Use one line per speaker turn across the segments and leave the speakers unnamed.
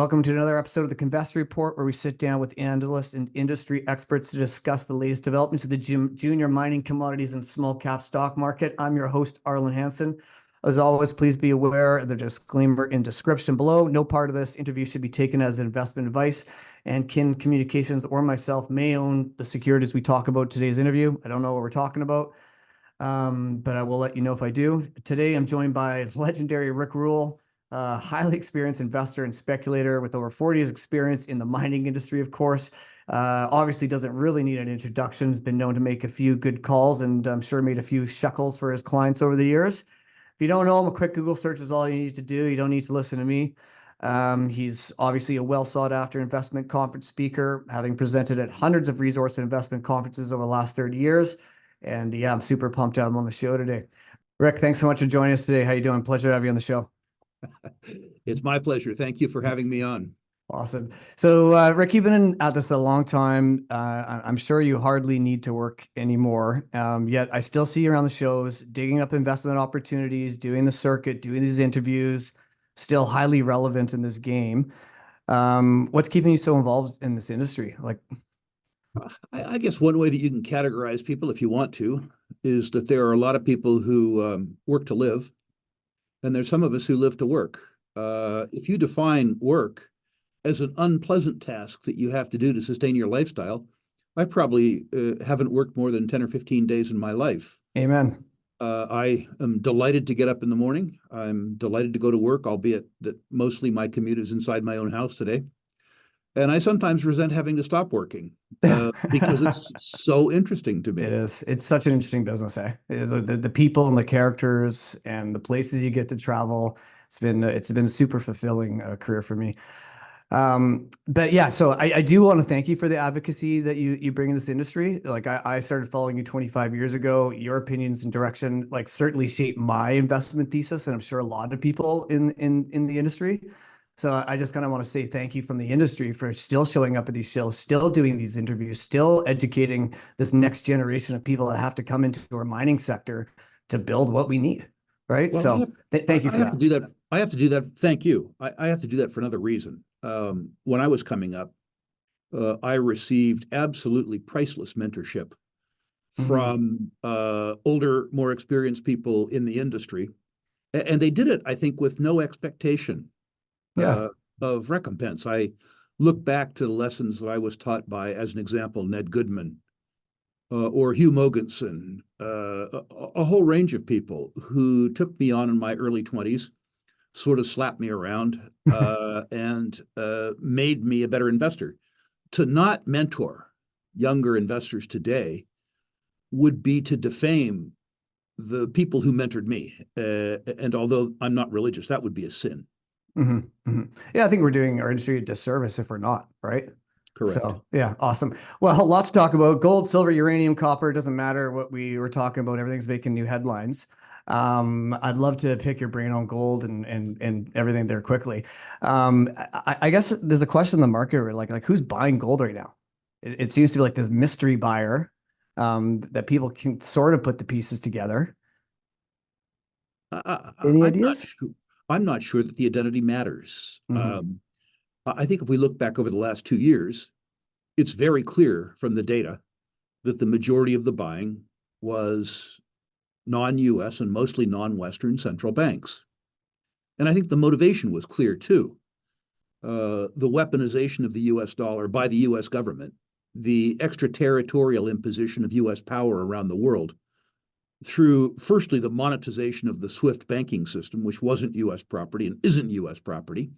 Welcome to another episode of the Kinvestor Report, where we sit down with analysts and industry experts to discuss the latest developments of the junior mining, commodities, and small cap stock market. I'm your host, Arlen Hansen. As always, please be aware of the disclaimer in description below. No part of this interview should be taken as investment advice, and Kin Communications or myself may own the securities we talk about today's interview. I don't know what we're talking about, but I will let you know if I do. Today, I'm joined by legendary Rick Rule, highly experienced investor and speculator with over 40 years experience in the mining industry, of course. Obviously doesn't really need an introduction. Has been known to make a few good calls and I'm sure made a few shekels for his clients over the years. If you don't know him, a quick Google search is all you need to do. You don't need to listen to me. He's obviously a well sought after investment conference speaker, having presented at hundreds of resource and investment conferences over the last 30 years. And yeah, I'm super pumped to have him on the show today. Rick, thanks so much for joining us today. How you doing? Pleasure to have you on the show.
It's my pleasure. Thank you for having me on.
Awesome. So, Rick, you've been at this a long time. I'm sure you hardly need to work anymore. Yet I still see you around the shows, digging up investment opportunities, doing the circuit, doing these interviews, still highly relevant in this game. What's keeping you so involved in this industry?
I guess one way that you can categorize people, if you want to, is that there are a lot of people who work to live, and there's some of us who live to work. If you define work as an unpleasant task that you have to do to sustain your lifestyle, I probably haven't worked more than 10 or 15 days in my life.
Amen.
I am delighted to get up in the morning. I'm delighted to go to work, albeit that mostly my commute is inside my own house today. And I sometimes resent having to stop working because it's so interesting to me.
It is. It's such an interesting business, eh? The people and the characters and the places you get to travel. It's been a super fulfilling career for me. But yeah, so I do want to thank you for the advocacy that you bring in this industry. Like I started following you 25 years ago. Your opinions and direction certainly shaped my investment thesis, and I'm sure a lot of people in the industry. So I just kind of want to say thank you from the industry for still showing up at these shows, still doing these interviews, still educating this next generation of people that have to come into our mining sector to build what we need, right?
Well,
so thank you for that.
I have to do that. Thank you. I have to do that for another reason. When I was coming up, I received absolutely priceless mentorship from older, more experienced people in the industry. And they did it, I think, with no expectation of recompense. I look back to the lessons that I was taught by, as an example, Ned Goodman or Hugh Mogensen, a whole range of people who took me on in my early 20s, sort of slapped me around and made me a better investor. To not mentor younger investors today would be to defame the people who mentored me. And although I'm not religious, that would be a sin.
Yeah, I think we're doing our industry a disservice if we're not, right?
Correct.
So yeah, awesome. Well, lots to talk about. Gold, silver, uranium, copper, doesn't matter what we were talking about. Everything's making new headlines. I'd love to pick your brain on gold and everything there quickly. I guess there's a question in the market where like who's buying gold right now? It seems to be like this mystery buyer that people can sort of put the pieces together. Any ideas?
I'm not sure that the identity matters. I think if we look back over the last 2 years, it's very clear from the data that the majority of the buying was non-US and mostly non-Western central banks. And I think the motivation was clear too. The weaponization of the US dollar by the US government, the extraterritorial imposition of US power around the world, through firstly the monetization of the SWIFT banking system, which wasn't US property and isn't US property,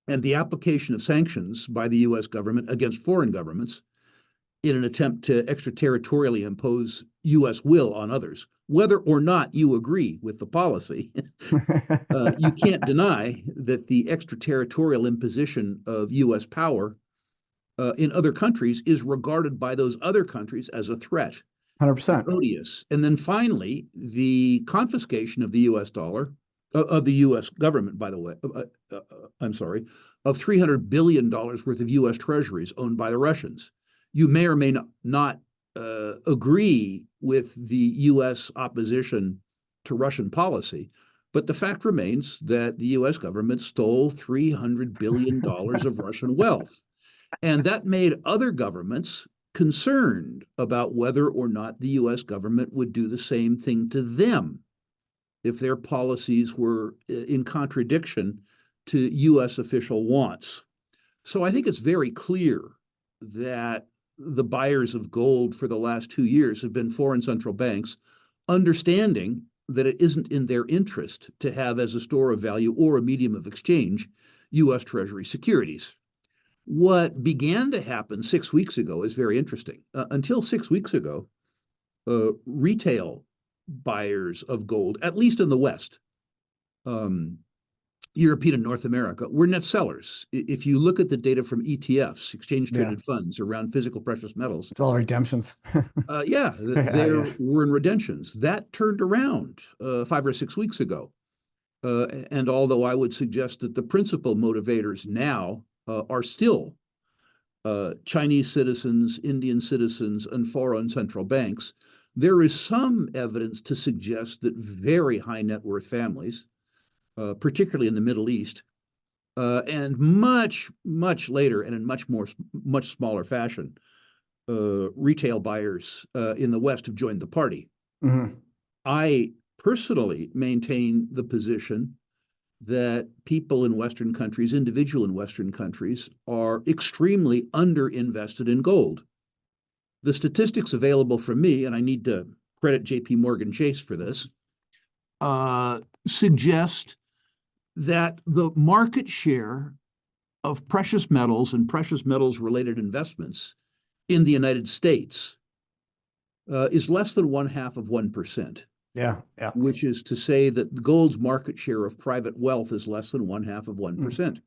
and the application of sanctions by the US government against foreign governments in an attempt to extraterritorially impose US will on others. Whether or not you agree with the policy, you can't deny that the extraterritorial imposition of US power in other countries is regarded by those other countries as a threat.
100%.
Odious. And then finally, the confiscation of the US dollar, of the US government, by the way, I'm sorry, of $300 billion worth of US treasuries owned by the Russians. You may or may not agree with the US opposition to Russian policy, But the fact remains that the US government stole $300 billion of Russian wealth. And that made other governments concerned about whether or not the US government would do the same thing to them if their policies were in contradiction to US official wants. So I think it's very clear that the buyers of gold for the last 2 years have been foreign central banks, understanding that it isn't in their interest to have as a store of value or a medium of exchange US Treasury securities. What began to happen 6 weeks ago is very interesting. Until 6 weeks ago, retail buyers of gold, at least in the West, European and North America, were net sellers. If you look at the data from ETFs, exchange traded funds around physical precious metals,
it's all redemptions.
there were in redemptions. That turned around 5 or 6 weeks ago. And although I would suggest that the principal motivators now are still Chinese citizens, Indian citizens, and foreign central banks, there is some evidence to suggest that very high net worth families, particularly in the Middle East, and much later and in much smaller fashion, retail buyers in the West have joined the party.
Mm-hmm.
I personally maintain the position that people in Western countries, individual in Western countries, are extremely underinvested in gold. The statistics available from me, and I need to credit JP Morgan Chase for this, suggest that the market share of precious metals and precious metals related investments in the United States is less than 0.5%.
Yeah.
Which is to say that gold's market share of private wealth is less than 0.5%.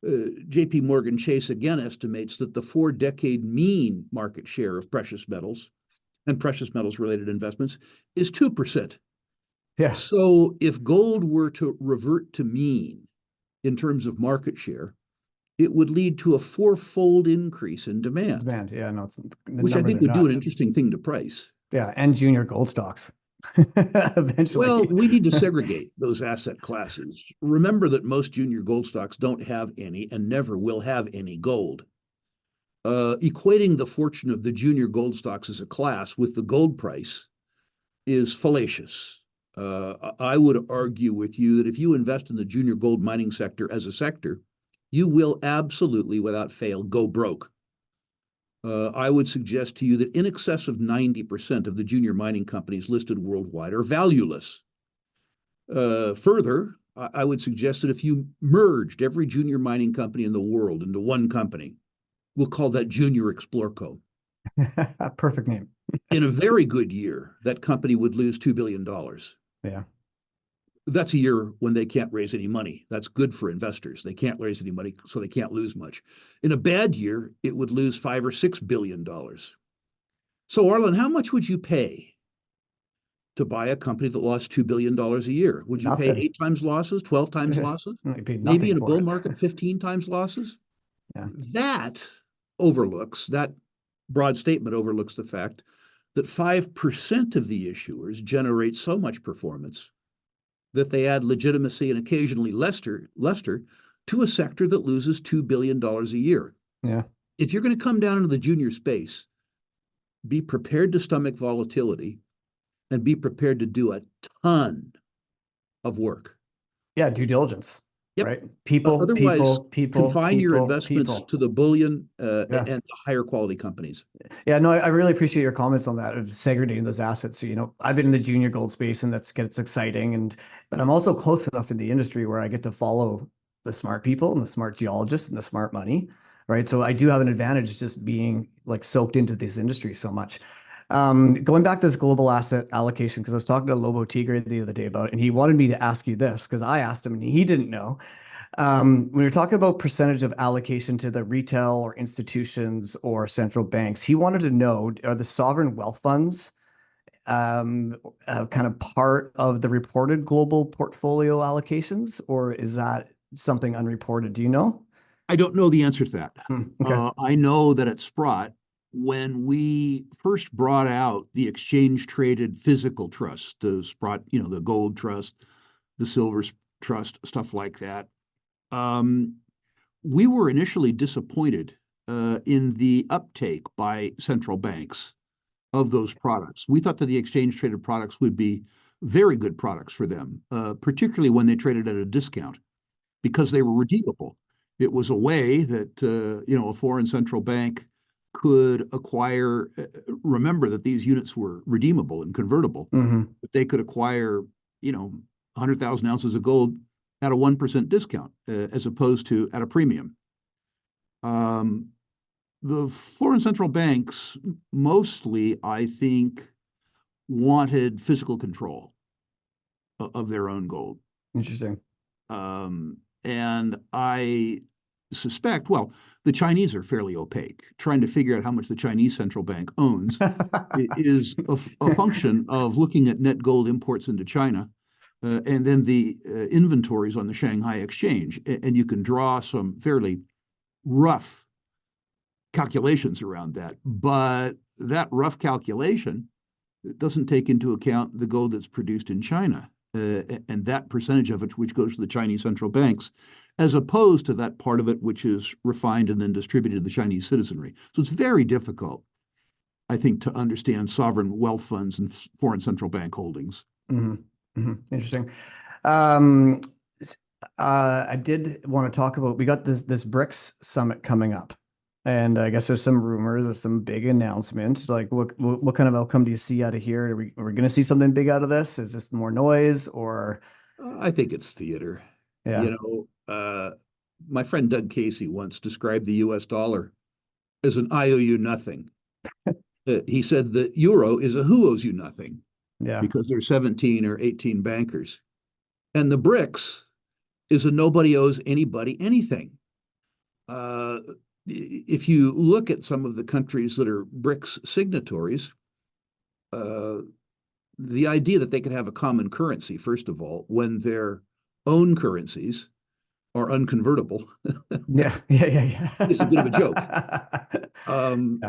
JP Morgan Chase again estimates that the 4-decade mean market share of precious metals and precious metals related investments is 2%.
Yeah.
So if gold were to revert to mean in terms of market share, it would lead to a 4-fold increase in demand.
Yeah, no,
which I think would do an interesting thing to price.
Yeah, and junior gold stocks. Eventually.
Well, we need to segregate those asset classes. Remember that most junior gold stocks don't have any and never will have any gold. Equating the fortune of the junior gold stocks as a class with the gold price is fallacious. I would argue with you that if you invest in the junior gold mining sector as a sector, you will absolutely, without fail, go broke. I would suggest to you that in excess of 90% of the junior mining companies listed worldwide are valueless. Further, I would suggest that if you merged every junior mining company in the world into one company, we'll call that Junior Explorco.
Perfect name.
In a very good year, that company would lose $2 billion.
Yeah.
That's a year when they can't raise any money. That's good for investors. They can't raise any money, so they can't lose much. In a bad year, it would lose $5 or $6 billion. So, Arlen, how much would you pay to buy a company that lost $2 billion a year? Would you pay 8 times losses, 12 times losses? Maybe in a bull market, 15 times losses?
Yeah.
That broad statement overlooks the fact that 5% of the issuers generate so much performance that they add legitimacy and occasionally luster to a sector that loses $2 billion a year.
Yeah.
If you're going to come down into the junior space, be prepared to stomach volatility and be prepared to do a ton of work.
Yeah, due diligence.
Yep.
Right. People,
otherwise,
people,
confine your investments to the bullion and the higher quality companies.
Yeah, no, I really appreciate your comments on that of segregating those assets. So, I've been in the junior gold space and that gets exciting. But I'm also close enough in the industry where I get to follow the smart people and the smart geologists and the smart money. Right. So I do have an advantage just being like soaked into this industry so much. Going back to this global asset allocation, because I was talking to Lobo Tiggre the other day about it, and he wanted me to ask you this because I asked him and he didn't know. When you're talking about percentage of allocation to the retail or institutions or central banks, he wanted to know, are the sovereign wealth funds kind of part of the reported global portfolio allocations, or is that something unreported? Do you know?
I don't know the answer to that.
Okay.
I know that at Sprott, when we first brought out the exchange traded physical trust, the Sprott, the gold trust, the Silver Trust, stuff like that. We were initially disappointed in the uptake by central banks of those products. We thought that the exchange-traded products would be very good products for them, particularly when they traded at a discount, because they were redeemable. It was a way that a foreign central bank could acquire. Remember that these units were redeemable and convertible. But they could acquire 100,000 ounces of gold at a 1% discount, as opposed to at a premium. The foreign central banks mostly, I think, wanted physical control of their own gold.
Interesting.
And I suspect, well, the Chinese are fairly opaque. Trying to figure out how much the Chinese central bank owns is a function of looking at net gold imports into China, and then the inventories on the Shanghai Exchange. And you can draw some fairly rough calculations around that. But that rough calculation doesn't take into account the gold that's produced in China, and that percentage of it which goes to the Chinese central banks, as opposed to that part of it which is refined and then distributed to the Chinese citizenry. So it's very difficult, I think, to understand sovereign wealth funds and foreign central bank holdings.
Interesting. I did want to talk about, we got this BRICS summit coming up, and I guess there's some rumors of some big announcements. Like, what kind of outcome do you see out of here? Are we going to see something big out of this? Is this more noise, or?
I think it's theater.
Yeah.
My friend Doug Casey once described the US dollar as an I owe you nothing. He said the euro is a who owes you nothing.
Yeah.
Because there's 17 or 18 bankers. And the BRICS is a nobody owes anybody anything. If you look at some of the countries that are BRICS signatories, the idea that they could have a common currency, first of all, when their own currencies are unconvertible,
yeah.
It's a bit of a joke.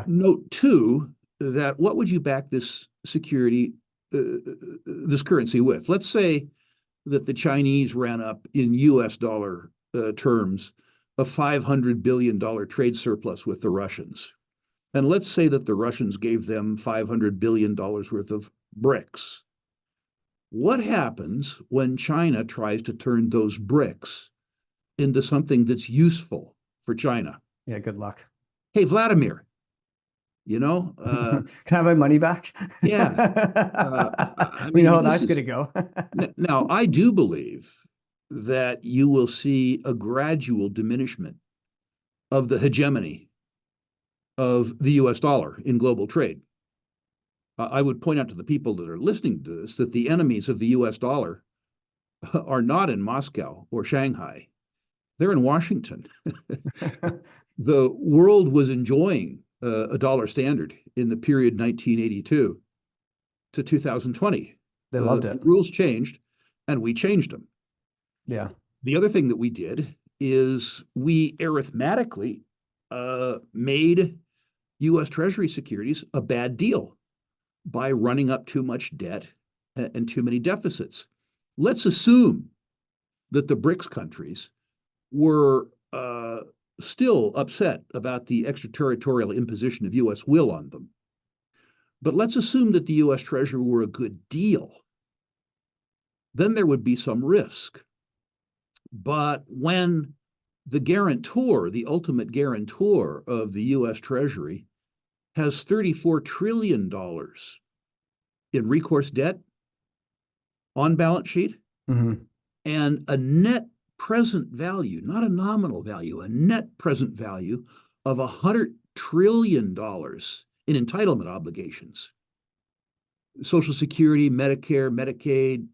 Note too, that what would you back this this currency with? Let's say that the Chinese ran up in US dollar terms a $500 billion trade surplus with the Russians. And let's say that the Russians gave them $500 billion worth of BRICS. What happens when China tries to turn those BRICS into something that's useful for China?
Yeah, good luck.
Hey, Vladimir,
can I have my money back?
Yeah.
We know how that's going to go.
Now, I do believe that you will see a gradual diminishment of the hegemony of the US dollar in global trade. I would point out to the people that are listening to this that the enemies of the US dollar are not in Moscow or Shanghai. They're in Washington. The world was enjoying a dollar standard in the period 1982 to 2020.
They loved it.
The rules changed, and we changed them.
Yeah.
The other thing that we did is we arithmetically made U.S. Treasury securities a bad deal by running up too much debt and too many deficits. Let's assume that the BRICS countries were still upset about the extraterritorial imposition of U.S. will on them. But let's assume that the U.S. Treasury were a good deal. Then there would be some risk. But when the guarantor, the ultimate guarantor of the U.S. Treasury, has $34 trillion in recourse debt on balance sheet, and a net present value, not a nominal value, a net present value of $100 trillion in entitlement obligations, Social Security, Medicare, Medicaid,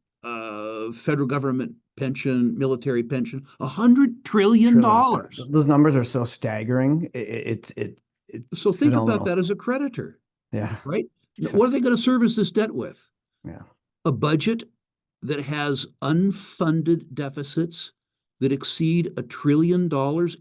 federal government pension, military pension, $100 trillion.
Those numbers are so staggering. It's
so think about that as a creditor.
Yeah.
Right? What are they going to service this debt with?
Yeah.
A budget that has unfunded deficits that exceed $1 trillion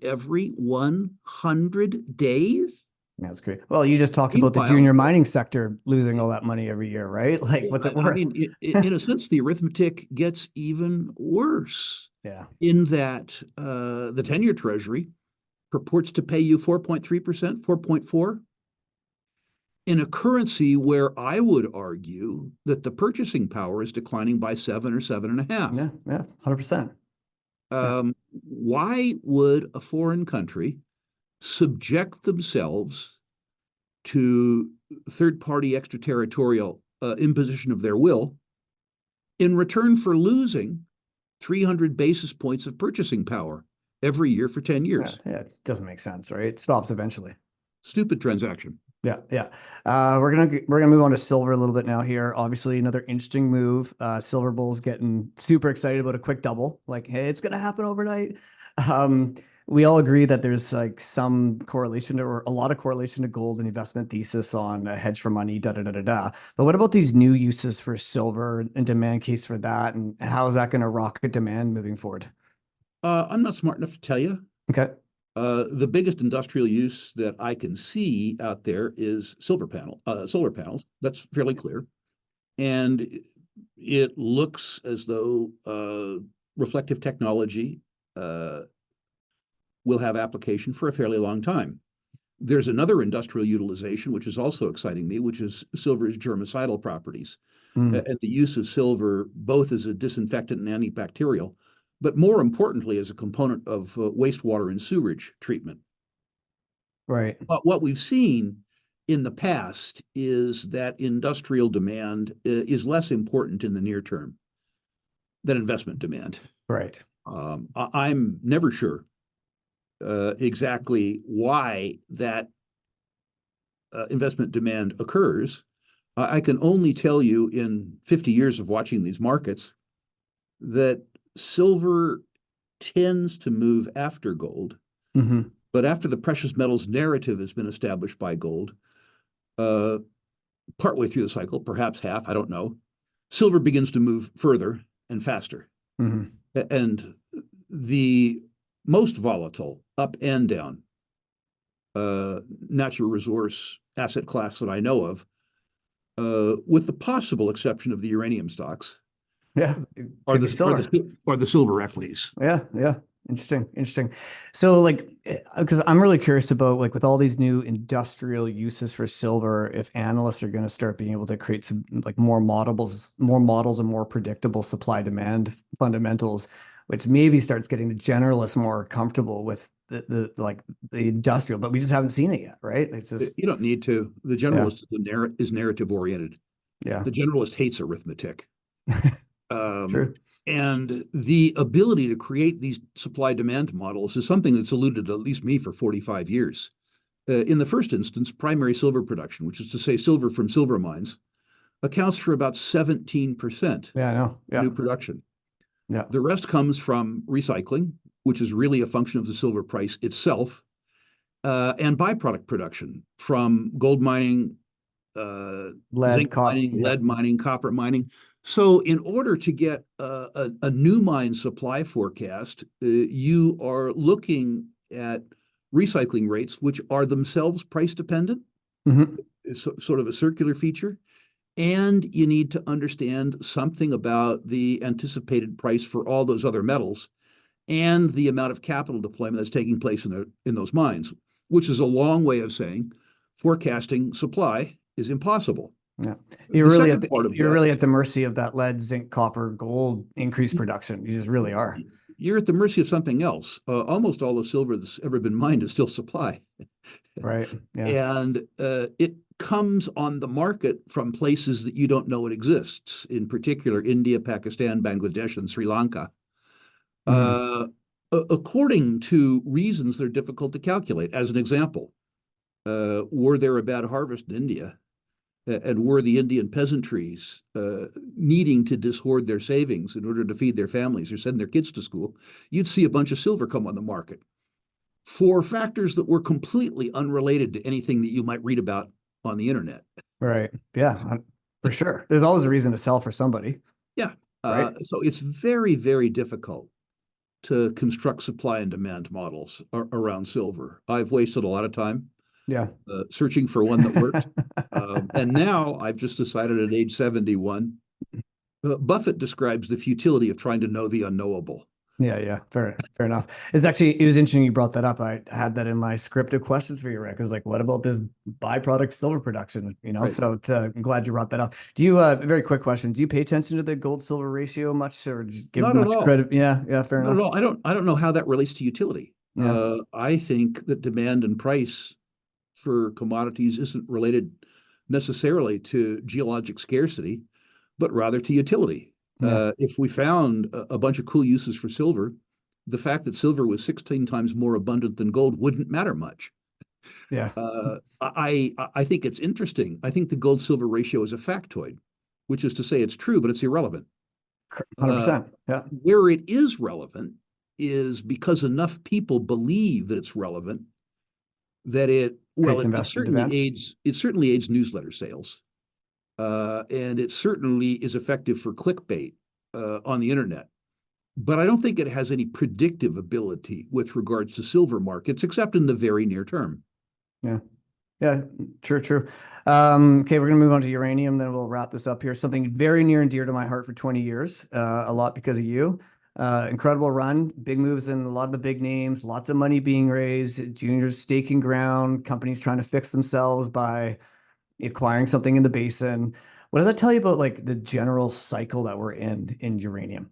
every 100 days?
That's great. Well, you just talked about the
Meanwhile,
junior mining sector losing all that money every year, right? Like, what's it
I
worth?
mean, in a sense, the arithmetic gets even worse
Yeah.
in that the 10-year Treasury purports to pay you 4.3%, 4.4, in a currency where I would argue that the purchasing power is declining by 7 or 7.5.
Yeah. Yeah. 100%. Yeah.
Why would a foreign country subject themselves to third-party extraterritorial imposition of their will in return for losing 300 basis points of purchasing power every year for 10
Yeah.
years?
Yeah. It doesn't make sense, right? It stops eventually.
Stupid transaction.
Yeah, yeah. We're gonna move on to silver a little bit now here. Obviously, another interesting move. Silver Bull's getting super excited about a quick double. Like, hey, it's gonna happen overnight. Um, we all agree that there's like some correlation or a lot of correlation to gold and investment thesis on a hedge for money, da da da da da. But what about these new uses for silver and demand case for that, and how is that going to rocket demand moving forward?
I'm not smart enough to tell you.
Okay.
The biggest industrial use that I can see out there is solar panels. That's fairly clear. And it looks as though reflective technology will have application for a fairly long time. There's another industrial utilization, which is also exciting me, which is silver's germicidal properties
Mm,
and the use of silver both as a disinfectant and antibacterial, but more importantly, as a component of wastewater and sewage treatment.
right.
But what we've seen in the past is that industrial demand is less important in the near term than investment demand.
Right.
I'm never sure exactly why that investment demand occurs. I can only tell you in 50 years of watching these markets that silver tends to move after gold.
Hmm.
But after the precious metals narrative has been established by gold, uh, partway through the cycle, perhaps half, I don't know, silver begins to move further and faster.
Hmm.
And the most volatile, up and down, natural resource asset class that I know of, with the possible exception of the uranium stocks,
Yeah. It could be silver.
are the silver equities.
Yeah, yeah. Interesting, interesting. So like, because I'm really curious about like with all these new industrial uses for silver, if analysts are going to start being able to create some like more models and more predictable supply demand fundamentals, which maybe starts getting the generalists more comfortable with the like the industrial, but we just haven't seen it yet, right? It's just,
You don't need to. The
yeah,
generalist is narrative oriented.
yeah,
The generalist hates arithmetic. Um,
true.
and the ability to create these supply demand models is something that's eluded at least me for 45 years. In the first instance, primary silver production, which is to say silver from silver mines, accounts for about 17%
Yeah, I know.
new
Yeah,
production.
yeah.
The rest comes from recycling, which is really a function of the silver price itself, and byproduct production from gold mining,
Lead,
zinc
cop.
mining,
Yeah.
lead mining, copper mining. So, in order to get a new mine supply forecast, you are looking at recycling rates, which are themselves price dependent.
Hmm.
It's sort of a circular feature. And you need to understand something about the anticipated price for all those other metals and the amount of capital deployment that's taking place in those mines, which is a long way of saying forecasting supply is impossible.
Yeah.
The second part of
You're
that,
really at the mercy of that lead, zinc, copper, gold increased production. You just really are.
you're at the mercy of something else. Almost all the silver that's ever been mined is still supply.
Right. Yeah.
And it comes on the market from places that you don't know it exists, in particular India, Pakistan, Bangladesh, and Sri Lanka.
Hmm.
Uh, According to reasons that are difficult to calculate. As an example, were there a bad harvest in India? And were the Indian peasantries needing to dishoard their savings in order to feed their families or send their kids to school, you'd see a bunch of silver come on the market for factors that were completely unrelated to anything that you might read about on the internet.
Right. Yeah. For sure. There's always a reason to sell for somebody.
Yeah.
Right.
So it's very, very difficult to construct supply and demand models around silver. I've wasted a lot of time.
Yeah.
searching for one that worked. And now I've just decided at age 71, Buffett describes the futility of trying to know the unknowable.
Yeah, fair enough. It was interesting you brought that up. I had that in my scripted questions for you, Rick. I was like, what about this byproduct silver production?
Right.
So I'm glad you brought that up. Do you, very quick question, do you pay attention to the gold silver ratio much or just give
Not at
much
all.
credit? Yeah, fair
Not at
enough.
all. I don't know how that relates to utility.
Yeah,
I think that demand and price for commodities isn't related necessarily to geologic scarcity, but rather to utility.
yeah,
If we found a bunch of cool uses for silver, the fact that silver was 16 times more abundant than gold wouldn't matter much.
yeah,
I think it's interesting. I think the gold silver ratio is a factoid, which is to say it's true, but it's irrelevant. Uh,
100%. Yeah.
where it is relevant is because enough people believe that it's relevant that
Creates
it
investor demand.
certainly aids newsletter sales, and it certainly is effective for clickbait on the internet. But I don't think it has any predictive ability with regards to silver markets, except in the very near term.
Yeah. Yeah, true. Okay, we're gonna move on to uranium, then we'll wrap this up here. Something very near and dear to my heart for 20 years, a lot because of you. Incredible run, big moves in a lot of the big names, lots of money being raised, juniors staking ground, companies trying to fix themselves by acquiring something in the basin. What does that tell you about like the general cycle that we're in uranium?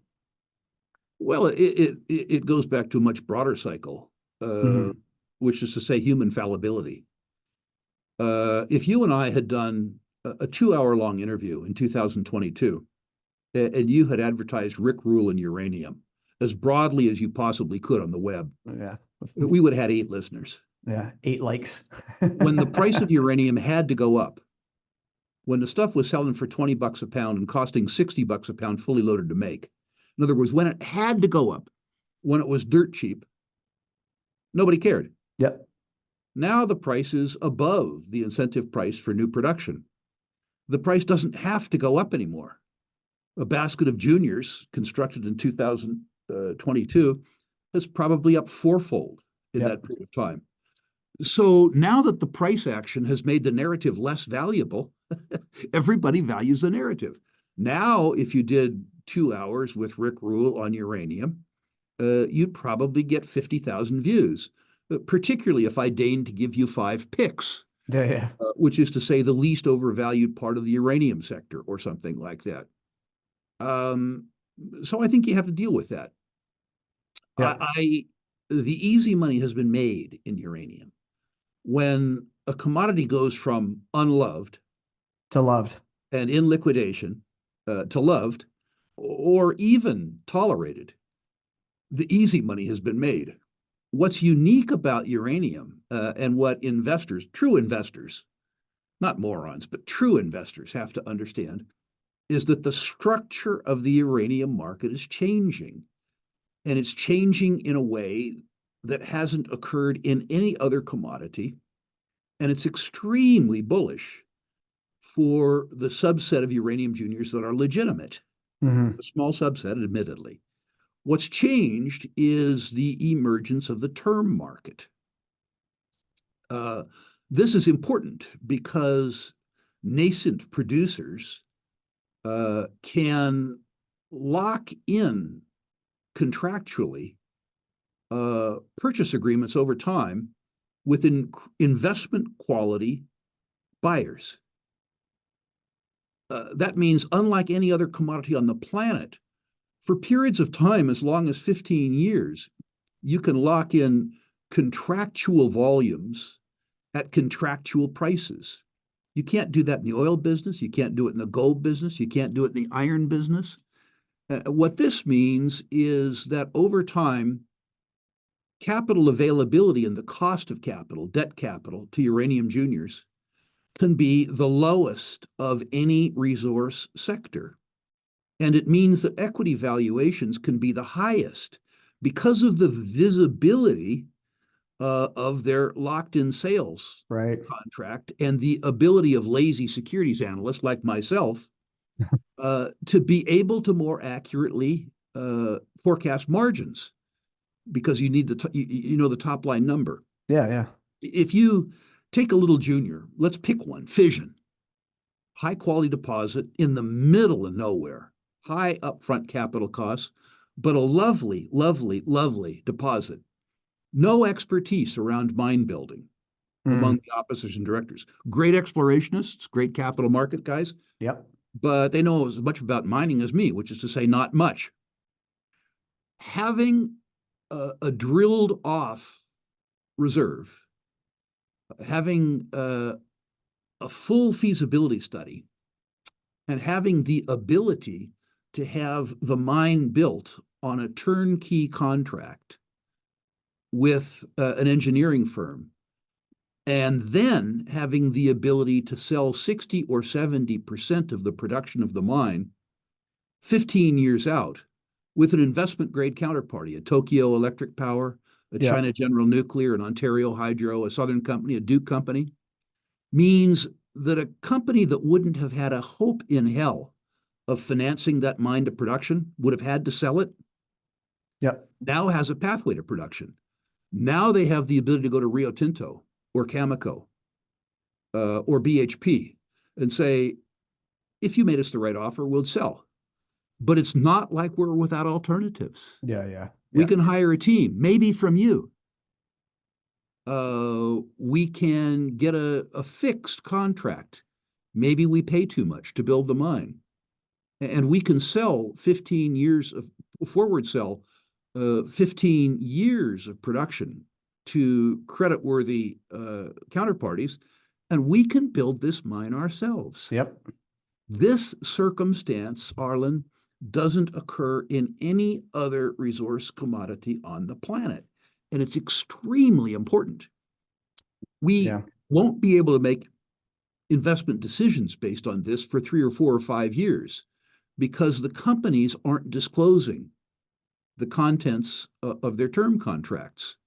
Well, it goes back to a much broader cycle,
Hmm.
which is to say human fallibility. If you and I had done a 2 hour long interview in 2022, and you had advertised Rick Rule and uranium as broadly as you possibly could on the web,
Yeah,
we would have had 8 listeners.
yeah, 8 likes.
When the price of uranium had to go up, when the stuff was selling for $20 a pound and costing $60 a pound fully loaded to make, in other words, when it had to go up, when it was dirt cheap, nobody cared.
Yep.
Now the price is above the incentive price for new production. The price doesn't have to go up anymore. A basket of juniors constructed in 2022 has probably up fourfold in that
Yep.
period of time. So now that the price action has made the narrative less valuable, everybody values the narrative. Now, if you did 2 hours with Rick Rule on uranium, you'd probably get 50,000 views, particularly if I deigned to give you 5 picks,
Yeah.
which is to say the least overvalued part of the uranium sector or something like that. Um, so I think you have to deal with that.
Yeah.
The easy money has been made in uranium when a commodity goes from unloved
To loved.
and in liquidation to loved or even tolerated. The easy money has been made. What's unique about uranium and what investors, true investors, not morons, but true investors have to understand is that the structure of the uranium market is changing. And it's changing in a way that hasn't occurred in any other commodity. And it's extremely bullish for the subset of uranium juniors that are legitimate,
Hmm.
a small subset, admittedly. What's changed is the emergence of the term market. Uh, this is important because nascent producers can lock in contractually purchase agreements over time with investment quality buyers. That means, unlike any other commodity on the planet, for periods of time as long as 15 years, you can lock in contractual volumes at contractual prices. You can't do that in the oil business. You can't do it in the gold business. You can't do it in the iron business. What this means is that over time, capital availability and the cost of capital, debt capital to uranium juniors can be the lowest of any resource sector. And it means that equity valuations can be the highest because of the visibility of their locked-in sales
Right.
contract and the ability of lazy securities analysts like myself to be able to more accurately forecast margins because you need the top line number.
Yeah.
If you Take a little junior. Let's pick one. Fission. High quality deposit in the middle of nowhere. High upfront capital costs, but a lovely, lovely, lovely deposit. No expertise around mine building among the opposition directors. Great explorationists, great capital market guys.
Yep.
But they know as much about mining as me, which is to say, not much. Having a drilled off reserve, having a full feasibility study, and having the ability to have the mine built on a turnkey contract with an engineering firm, and then having the ability to sell 60 or 70% of the production of the mine 15 years out with an investment grade counterparty, a Tokyo Electric Power, a China General Nuclear, an Ontario Hydro, a Southern Company, a Duke Company, means that a company that wouldn't have had a hope in hell of financing that mine to production, would have had to sell it, now has a pathway to production. Now they have the ability to go to Rio Tinto or Cameco or BHP and say, if you made us the right offer, we'll sell. But it's not like we're without alternatives. We can hire a team, maybe from you. We can get a fixed contract. Maybe we pay too much to build the mine. And we can sell 15 years of forward sell 15 years of production to creditworthy counterparties, and we can build this mine ourselves. This circumstance, Arlen, doesn't occur in any other resource commodity on the planet. And it's extremely important. We won't be able to make investment decisions based on this for 3 or 4 or 5 years because the companies aren't disclosing the contents of their term contracts.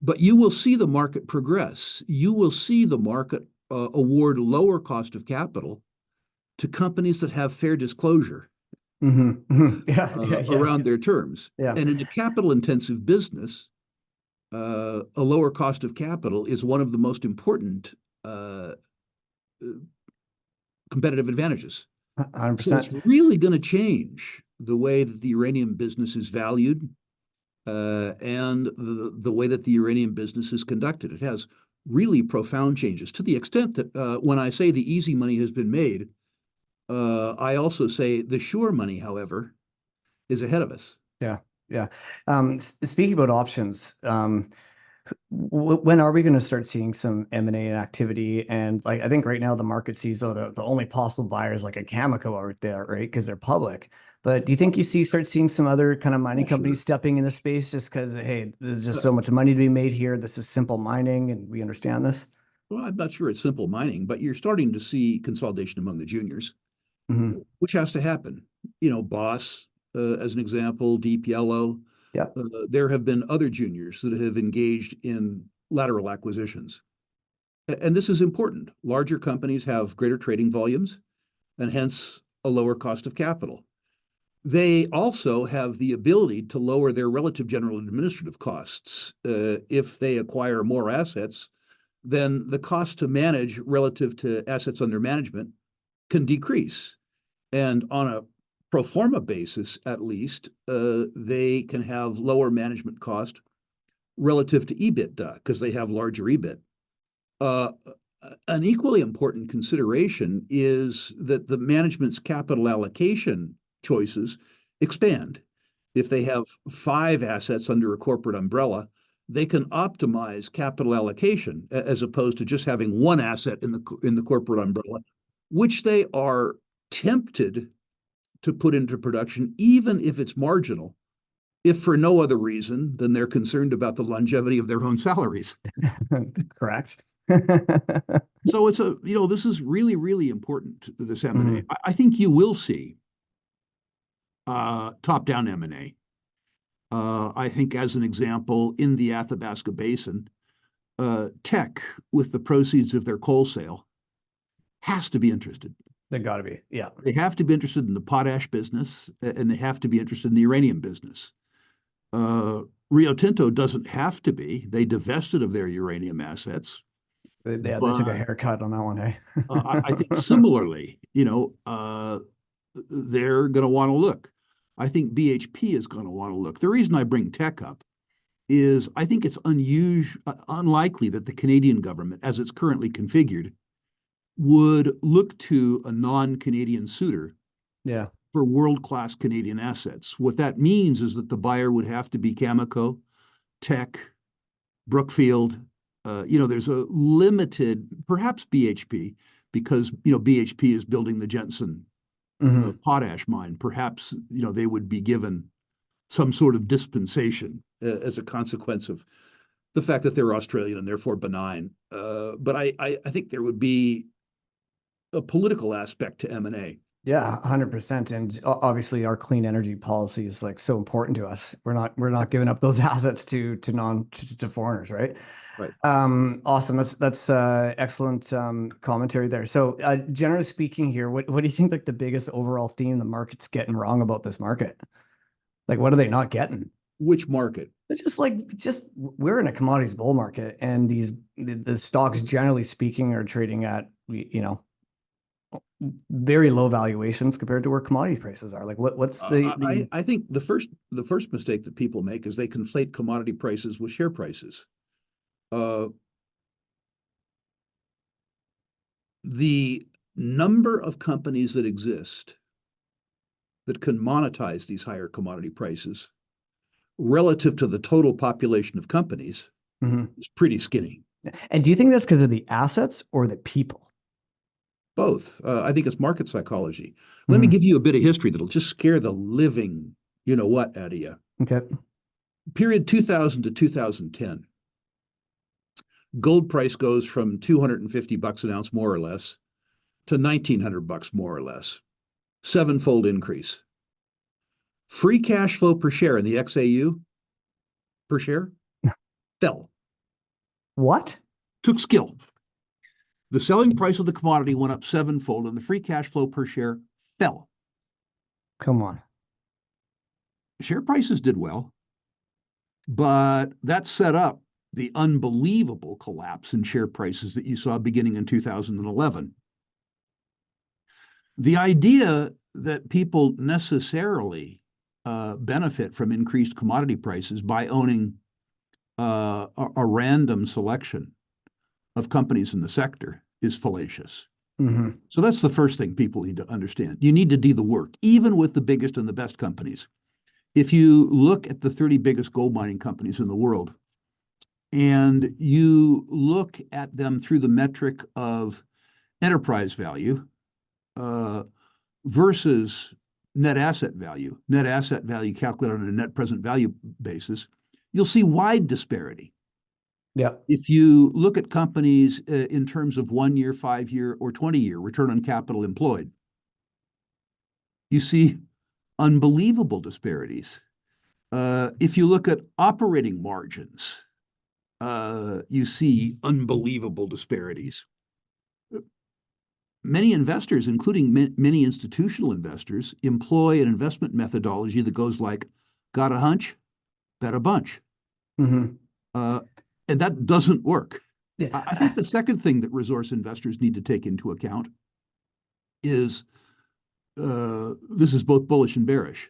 But you will see the market progress. You will see the market award lower cost of capital to companies that have fair disclosure around their terms. And in a capital-intensive business, a lower cost of capital is one of the most important competitive advantages.
100%.
So it's really going to change the way that the uranium business is valued and the way that the uranium business is conducted. It has really profound changes to the extent that when I say the easy money has been made, I also say the sure money, however, is ahead of us.
Speaking about options, when are we going to start seeing some M&A activity? And like, I think right now the market sees, the only possible buyers like a Cameco out there, right? Because they're public. But do you think start seeing some other kind of mining companies stepping in the space just because, hey, there's just so much money to be made here. This is simple mining and we understand this?
Well, I'm not sure it's simple mining, but you're starting to see consolidation among the juniors, which has to happen. You know, Boss, as an example, Deep Yellow. There have been other juniors that have engaged in lateral acquisitions. And this is important. Larger companies have greater trading volumes and hence a lower cost of capital. They also have the ability to lower their relative general administrative costs. If they acquire more assets, then the cost to manage relative to assets under management can decrease. And on a pro forma basis, at least, they can have lower management cost relative to EBITDA because they have larger EBIT. An equally important consideration is that the management's capital allocation choices expand. If they have 5 assets under a corporate umbrella, they can optimize capital allocation as opposed to just having 1 asset in the corporate umbrella, which they are tempted to put into production, even if it's marginal, if for no other reason than they're concerned about the longevity of their own salaries.
Correct.
So it's this is really, really important, this M&A. I think you will see top-down M&A. I think, as an example, in the Athabasca Basin, Teck, with the proceeds of their coal sale, has to be interested.
They got to be,
They have to be interested in the potash business, and they have to be interested in the uranium business. Rio Tinto doesn't have to be. They divested of their uranium assets.
They took a
But
haircut on that one, hey?
I think similarly, they're going to want to look. I think BHP is going to want to look. The reason I bring tech up is I think it's unlikely that the Canadian government, as it's currently configured, would look to a non-Canadian suitor
Yeah.
for world-class Canadian assets. What that means is that the buyer would have to be Cameco, Teck, Brookfield. There's a limited, perhaps BHP, because BHP is building the Jensen potash mine. Perhaps they would be given some sort of dispensation as a consequence of the fact that they're Australian and therefore benign. But I think there would be a political aspect to M&A.
Yeah, 100%. And obviously our clean energy policy is like so important to us. We're not giving up those assets to foreigners, right?
Right.
Awesome. That's excellent commentary there. So generally speaking here, what do you think like the biggest overall theme the market's getting wrong about this market? Like what are they not getting?
Which market?
Just we're in a commodities bull market, and the stocks generally speaking are trading at very low valuations compared to where commodity prices are. Like what's
I think the first mistake that people make is they conflate commodity prices with share prices. The number of companies that exist that can monetize these higher commodity prices relative to the total population of companies is pretty skinny.
And do you think that's because of the assets or the people?
Both. I think it's market psychology. Let me give you a bit of history that'll just scare the living, what, out of you.
Okay.
Period 2000 to 2010. Gold price goes from $250 an ounce, more or less, to $1,900 more or less. Sevenfold increase. Free cash flow per share in the XAU per share fell.
What?
Took skill. The selling price of the commodity went up sevenfold, and the free cash flow per share fell.
Come on.
Share prices did well, but that set up the unbelievable collapse in share prices that you saw beginning in 2011. The idea that people necessarily benefit from increased commodity prices by owning a random selection of companies in the sector is fallacious. So that's the first thing people need to understand. You need to do the work, even with the biggest and the best companies. If you look at the 30 biggest gold mining companies in the world, and you look at them through the metric of enterprise value versus net asset value calculated on a net present value basis, you'll see wide disparity.
Yeah.
If you look at companies in terms of 1 year, 5 year, or 20-year return on capital employed, you see unbelievable disparities. If you look at operating margins, you see unbelievable disparities. Many investors, including many institutional investors, employ an investment methodology that goes like, got a hunch, bet a bunch. And that doesn't work.
Yeah.
I think the second thing that resource investors need to take into account is this is both bullish and bearish.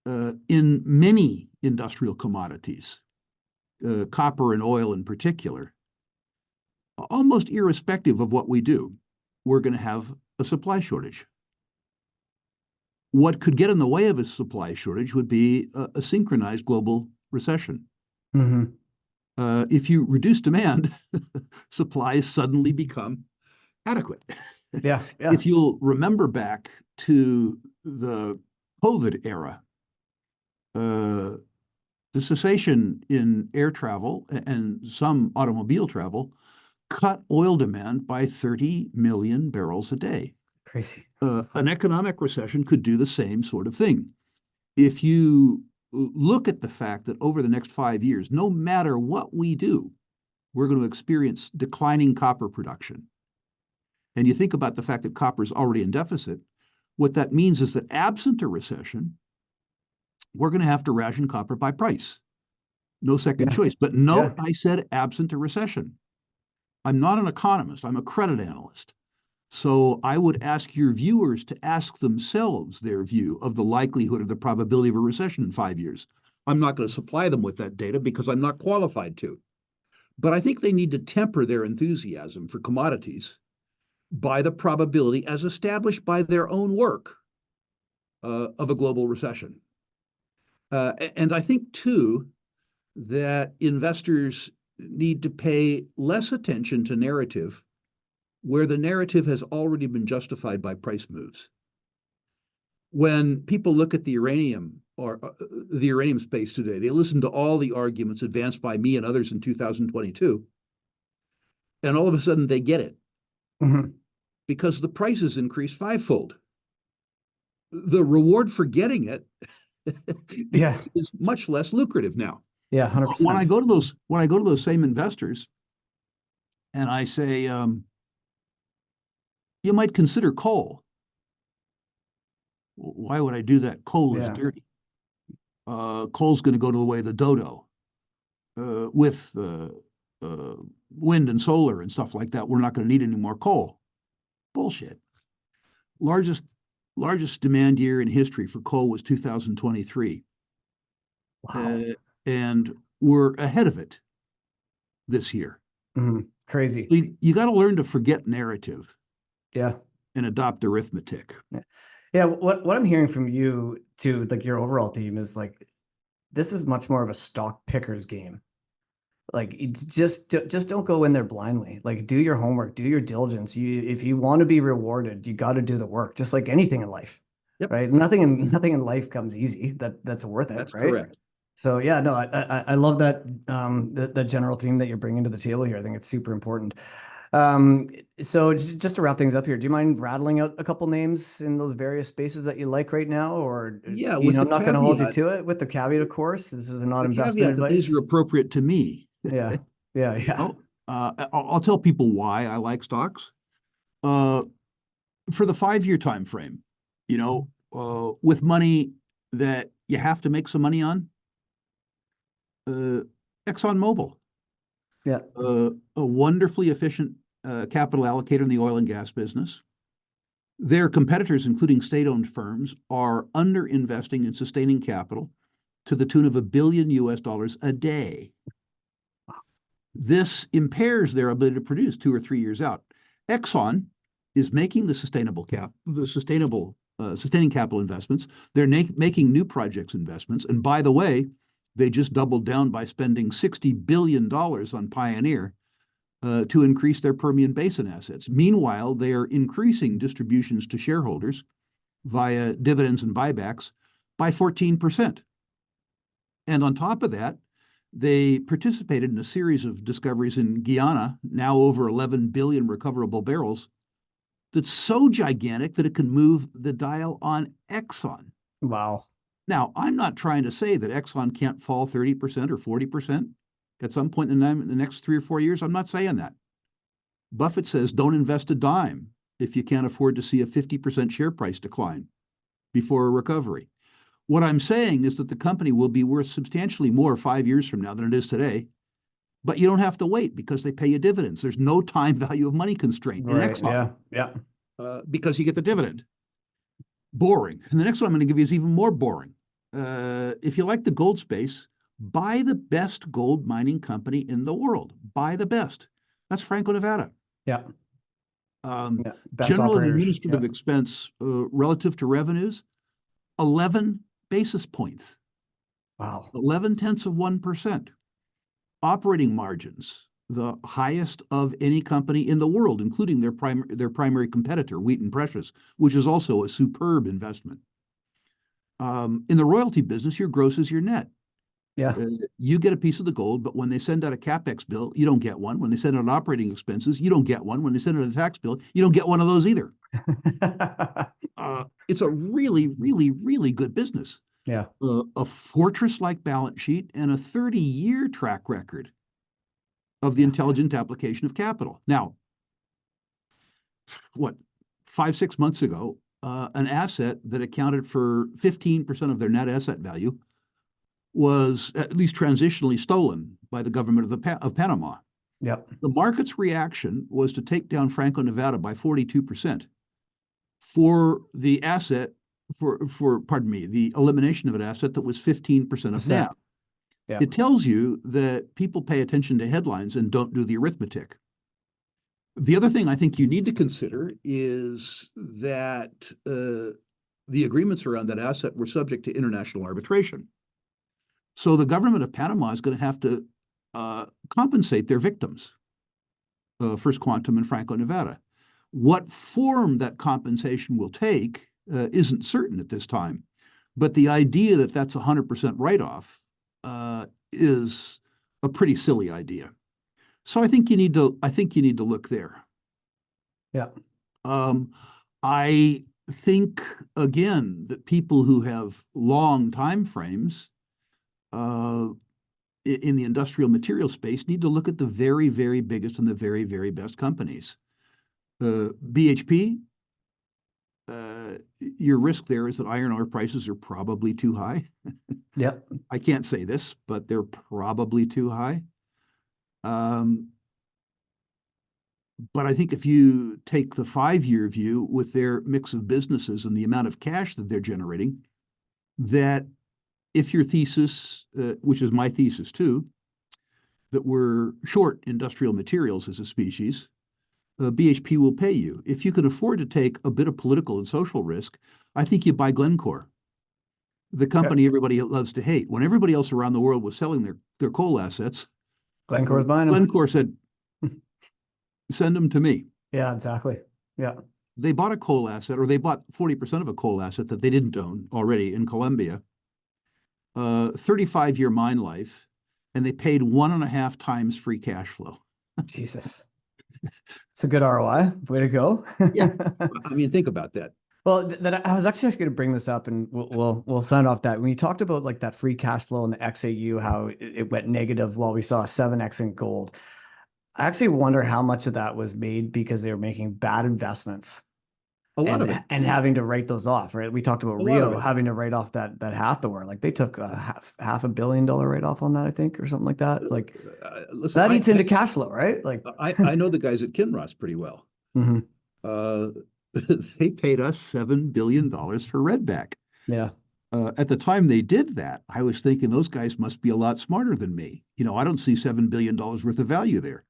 In many industrial commodities, copper and oil in particular, almost irrespective of what we do, we're going to have a supply shortage. What could get in the way of a supply shortage would be a synchronized global recession. If you reduce demand, supplies suddenly become adequate.
Yeah.
If you'll remember back to the COVID era, the cessation in air travel and some automobile travel cut oil demand by 30 million barrels a day.
Crazy.
An economic recession could do the same sort of thing. If you look at the fact that over the next 5 years, no matter what we do, we're going to experience declining copper production. And you think about the fact that copper is already in deficit, what that means is that absent a recession, we're going to have to ration copper by price. No second choice. But note, I said absent a recession. I'm not an economist, I'm a credit analyst. So I would ask your viewers to ask themselves their view of the likelihood of the probability of a recession in 5 years. I'm not going to supply them with that data because I'm not qualified to. But I think they need to temper their enthusiasm for commodities by the probability as established by their own work of a global recession. And I think, too, that investors need to pay less attention to narrative where the narrative has already been justified by price moves. When people look at the uranium or the uranium space today, they listen to all the arguments advanced by me and others in 2022, and all of a sudden they get it because the prices increased fivefold. The reward for getting it is much less lucrative now.
Yeah, 100%.
When I go to those same investors, and I say, you might consider coal. Why would I do that? Coal is dirty. Coal's going to go to the way of the dodo. With wind and solar and stuff like that, we're not going to need any more coal. Bullshit. Largest demand year in history for coal was 2023. Wow. And we're ahead of it this year.
Crazy.
You got to learn to forget narrative.
Yeah.
And adopt arithmetic.
Yeah. What I'm hearing from you to like your overall theme is like, this is much more of a stock picker's game. Like, just don't go in there blindly. Like, do your homework, do your diligence. If you want to be rewarded, you got to do the work, just like anything in life. Right? Nothing in life comes easy. That's worth it.
That's
right?
Correct.
So yeah, no, I love that the general theme that you're bringing to the table here. I think it's super important. So just to wrap things up here, do you mind rattling out a couple names in those various spaces that you like right now? Or,
yeah,
I'm not going to hold you to it with the caveat, of course. This is not investment advice.
These are appropriate to me.
Yeah.
I'll tell people why I like stocks. For the 5-year time frame, with money that you have to make some money on, ExxonMobil.
Yeah.
A wonderfully efficient capital allocator in the oil and gas business. Their competitors, including state-owned firms, are underinvesting in sustaining capital to the tune of $1 billion a day. This impairs their ability to produce 2 or 3 years out. Exxon is making the sustaining capital investments. They're making new projects investments. And by the way, they just doubled down by spending $60 billion on Pioneer to increase their Permian Basin assets. Meanwhile, they are increasing distributions to shareholders via dividends and buybacks by 14%. And on top of that, they participated in a series of discoveries in Guyana, now over 11 billion recoverable barrels, that's so gigantic that it can move the dial on Exxon.
Wow.
Now, I'm not trying to say that Exxon can't fall 30% or 40% at some point in the next 3 or 4 years. I'm not saying that. Buffett says don't invest a dime if you can't afford to see a 50% share price decline before a recovery. What I'm saying is that the company will be worth substantially more 5 years from now than it is today, but you don't have to wait because they pay you dividends. There's no time value of money constraint in Exxon. Because you get the dividend. Boring. And the next one I'm going to give you is even more boring. If you like the gold space, buy the best gold mining company in the world. Buy the best. That's Franco-Nevada. General and administrative expense relative to revenues, 11 basis points.
Wow.
0.11%. Operating margins, the highest of any company in the world, including their primary competitor, Wheaton Precious, which is also a superb investment. In the royalty business, your gross is your net. You get a piece of the gold, but when they send out a CapEx bill, you don't get one. When they send out operating expenses, you don't get one. When they send out a tax bill, you don't get one of those either. It's a really, really, really good business. A fortress-like balance sheet and a 30-year track record of the intelligent application of capital. Now, 5-6 months ago, an asset that accounted for 15% of their net asset value was at least transitionally stolen by the government of Panama.
Yep.
The market's reaction was to take down Franco-Nevada by 42% for the asset, pardon me, the elimination of an asset that was 15% of NAV.
Yeah.
It tells you that people pay attention to headlines and don't do the arithmetic. The other thing I think you need to consider is that the agreements around that asset were subject to international arbitration. So the government of Panama is going to have to compensate their victims, First Quantum and Franco-Nevada. What form that compensation will take isn't certain at this time, but the idea that that's 100% write-off is a pretty silly idea. So I think you need to look there.
Yeah.
I think again that people who have long time frames in the industrial material space need to look at the very, very biggest and the very, very best companies. BHP, your risk there is that iron ore prices are probably too high.
Yep.
I can't say this, but they're probably too high. But I think if you take the 5-year view with their mix of businesses and the amount of cash that they're generating, that if your thesis, which is my thesis too, that we're short industrial materials as a species, BHP will pay you. If you can afford to take a bit of political and social risk, I think you buy Glencore, the company everybody loves to hate. When everybody else around the world was selling their coal assets,
Glencore was buying them.
Glencore said, send them to me.
Yeah, exactly. Yeah.
They bought a coal asset, or they bought 40% of a coal asset that they didn't own already in Colombia, 35-year mine life, and they paid 1.5 times free cash flow.
Jesus. It's a good ROI. Way to go.
Yeah. I mean, think about that.
Well, that I was actually going to bring this up, and we'll sign off that when you talked about like that free cash flow and the XAU, how it went negative while we saw a 7x in gold. I actually wonder how much of that was made because they were making bad investments.
A lot of it.
And having to write those off, right? We talked about Rio having to write off that half the war. Like they took a half $1 billion write-off on that, I think, or something like that. Like
listen,
that eats into cash flow, right? Like
I know the guys at Kinross pretty well. They paid us $7 billion for Redback.
Yeah.
At the time they did that, I was thinking those guys must be a lot smarter than me. You know, I don't see $7 billion worth of value there.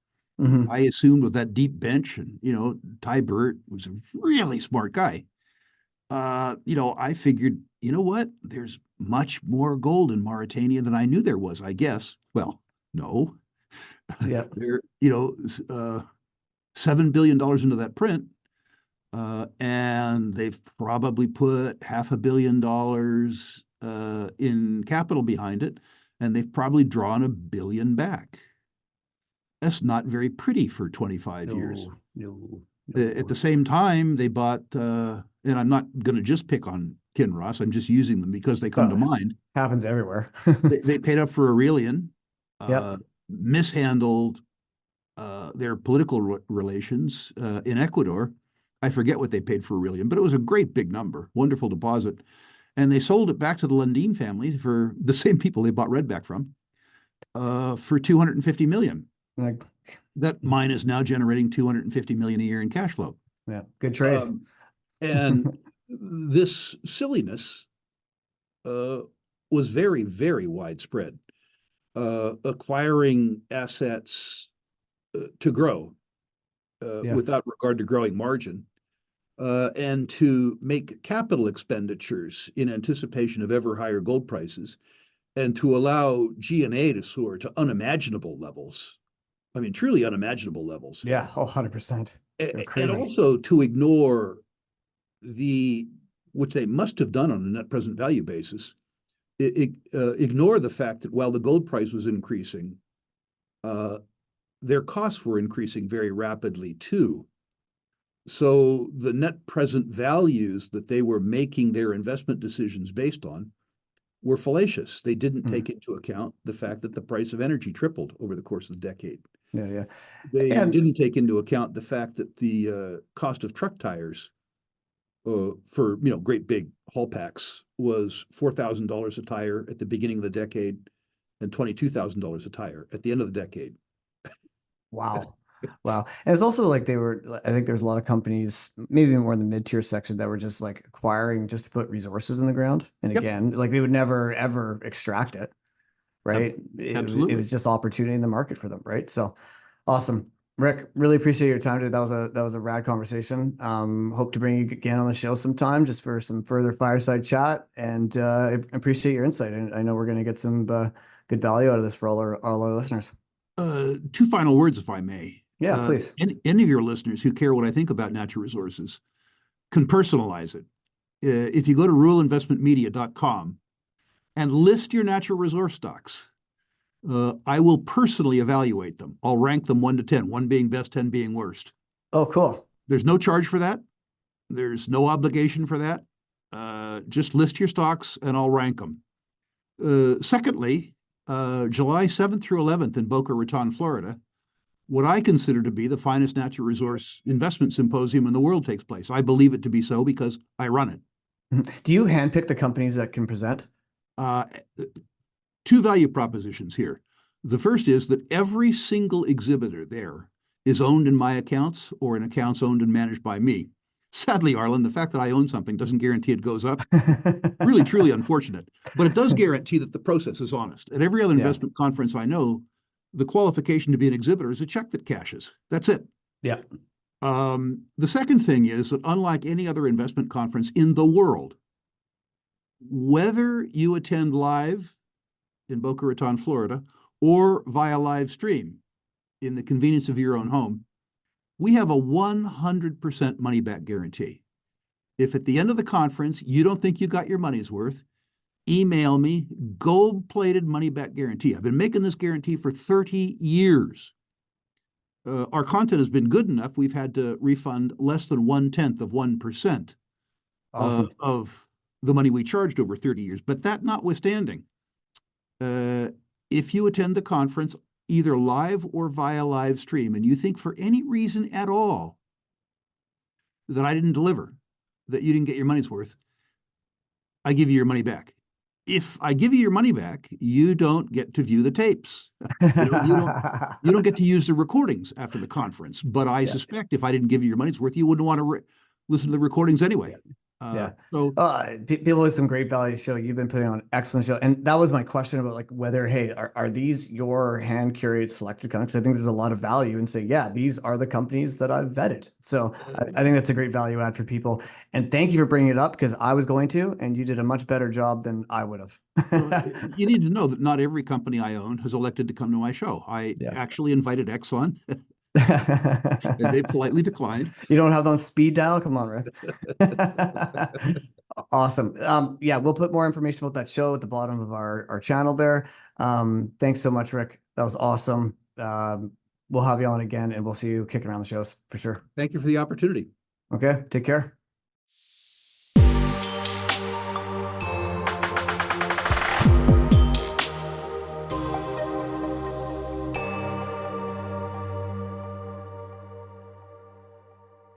I assumed with that deep bench, and Ty Burt was a really smart guy. I figured, you know what? There's much more gold in Mauritania than I knew there was, I guess. Well, no.
Yeah.
There, $7 billion into that print. And they've probably put $500 million in capital behind it, and they've probably drawn $1 billion back. That's not very pretty for 25 years.
No.
At the same time, they bought, and I'm not going to just pick on Kinross, I'm just using them because they come to mind.
Happens everywhere.
They paid up for Aurelian,
Yep.
mishandled their political relations in Ecuador. I forget what they paid for Aurelian, but it was a great big number, wonderful deposit. And they sold it back to the Lundin family, for the same people they bought Redback from, for $250 million. That mine is now generating $250 million a year in cash flow.
Yeah, good trade.
And this silliness was very, very widespread, acquiring assets to grow without regard to growing margin, and to make capital expenditures in anticipation of ever higher gold prices, and to allow G&A to soar to unimaginable levels. I mean, truly unimaginable levels.
Yeah, 100%.
And also to ignore which they must have done on a net present value basis, ignore the fact that while the gold price was increasing, their costs were increasing very rapidly too. So the net present values that they were making their investment decisions based on were fallacious. They didn't take into account the fact that the price of energy tripled over the course of the decade.
Yeah.
They didn't take into account the fact that the cost of truck tires for great big haul packs was $4,000 a tire at the beginning of the decade and $22,000 a tire at the end of the decade.
Wow. Wow. And it's also like I think there's a lot of companies, maybe more in the mid-tier section, that were just like acquiring just to put resources in the ground. And
Yep,
again, like they would never ever extract it,
ab-
right? It
absolutely.
was just opportunity in the market for them, right? So awesome. Rick, really appreciate your time today. That was a rad conversation. Hope to bring you again on the show sometime just for some further fireside chat. And I appreciate your insight. And I know we're going to get some good value out of this for all our listeners.
Two final words, if I may.
Yeah, please.
Any of your listeners who care what I think about natural resources can personalize it. If you go to ruleinvestmentmedia.com and list your natural resource stocks, I will personally evaluate them. I'll rank them 1 to 10, 1 being best, 10 being worst.
Oh, cool.
There's no charge for that. There's no obligation for that. Just list your stocks and I'll rank them. Secondly, July 7th through 11th in Boca Raton, Florida, what I consider to be the finest natural resource investment symposium in the world takes place. I believe it to be so because I run it.
Do you handpick the companies that can present?
Uh, Two value propositions here. The first is that every single exhibitor there is owned in my accounts or in accounts owned and managed by me. Sadly, Arlen, the fact that I own something doesn't guarantee it goes up. Really, truly unfortunate. But it does guarantee that the process is honest. At every other
Yeah.
investment conference I know, the qualification to be an exhibitor is a check that cashes. That's it.
Yeah.
The second thing is that unlike any other investment conference in the world, whether you attend live in Boca Raton, Florida, or via live stream in the convenience of your own home, we have a 100% money back guarantee. If at the end of the conference you don't think you got your money's worth, email me, gold-plated money back guarantee. I've been making this guarantee for 30 years. Our content has been good enough, we've had to refund less than 1/10 of 1%
Awesome.
of the money we charged over 30 years. But that notwithstanding, if you attend the conference either live or via live stream, and you think for any reason at all that I didn't deliver, that you didn't get your money's worth, I give you your money back. If I give you your money back, you don't get to view the tapes. You don't get to use the recordings after the conference. But I
Yeah.
suspect if I didn't give you your money's worth, you wouldn't want to listen to the recordings anyway.
Yeah.
So
People with some great value show. You've been putting on an excellent show. And that was my question about like whether, hey, are these your hand curated selected companies? I think there's a lot of value in saying, yeah, these are the companies that I've vetted. So I think that's a great value add for people. And thank you for bringing it up because I was going to, and you did a much better job than I would have.
you need to know that not every company I own has elected to come to my show. I
Yeah.
actually invited Exxon, and they politely declined.
You don't have them on speed dial? Come on, Rick. Awesome. Yeah, we'll put more information about that show at the bottom of our channel there. Thanks so much, Rick. That was awesome. We'll have you on again and we'll see you kicking around the shows for sure.
Thank you for the opportunity.
Okay, take care.